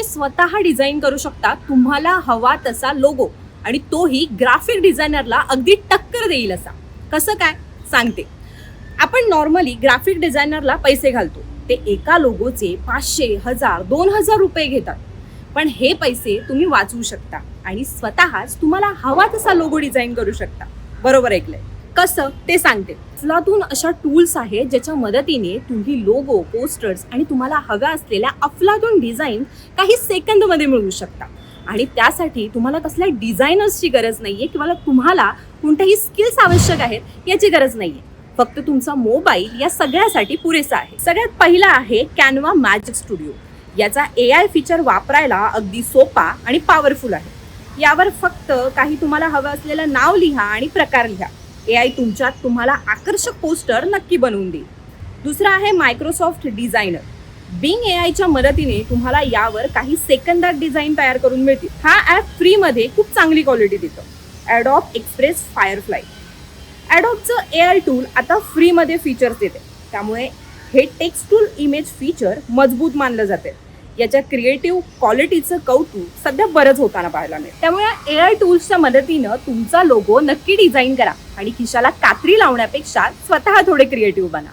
स्वतः डिझाईन करू शकता तुम्हाला हवा तसा लोगो, आणि तोही ग्राफिक डिझायनरला अगदी टक्कर देईल असा. कसं काय सांगते. आपण नॉर्मली ग्राफिक डिझायनरला पैसे घालतो, ते एका लोगोचे 500, 1000, 2000 रुपये घेतात. पण हे पैसे तुम्ही वाचवू शकता आणि स्वतःच तुम्हाला हवा तसा लोगो डिझाईन करू शकता. बरोबर ऐकलंय. कसं ते सांगते. अफलातून अशा टूल्स आहेत ज्याच्या मदतीने तुम्ही लोगो, पोस्टर्स आणि तुम्हाला हव्या असलेल्या अफलातून डिझाईन काही सेकंदमध्ये मिळवू शकता. आणि त्यासाठी तुम्हाला कसल्या डिझायनर्सची गरज नाहीये किंवा तुम्हाला कोणत्याही स्किल्स आवश्यक आहेत याची गरज नाहीये. फक्त तुमचा मोबाईल या सगळ्यासाठी पुरेसा आहे. सगळ्यात पहिला आहे कॅनवा मॅजिक स्टुडिओ. याचा AI फीचर वापरायला अगदी सोपा आणि पॉवरफुल आहे. यावर फक्त काही तुम्हाला हवं असलेलं नाव लिहा आणि प्रकार लिहा. AI तुमच्यात तुम्हाला आकर्षक पोस्टर नक्की बनवून देईल. दुसरा आहे मायक्रोसॉफ्ट डिझायनर. बिंग AIच्या मदतीने तुम्हाला यावर काही सेकंदात डिझाईन तयार करून मिळतील. हा ॲप फ्रीमध्ये खूप चांगली क्वालिटी देतो. Adobe express फायरफ्लाय. ॲडोबचं AI टूल आता फ्रीमध्ये फीचर्स देते, त्यामुळे हे टेक्स्ट टू इमेज फीचर मजबूत मानलं जाते. याच्या क्रिएटिव्ह क्वालिटीचं कौतुक सध्या बरंच होताना पाहायला मिळेल. त्यामुळे AI टूल्सच्या मदतीनं तुमचा लोगो नक्की डिझाईन करा आणि खिशाला कात्री लावण्यापेक्षा स्वतः थोडे क्रिएटिव्ह बना.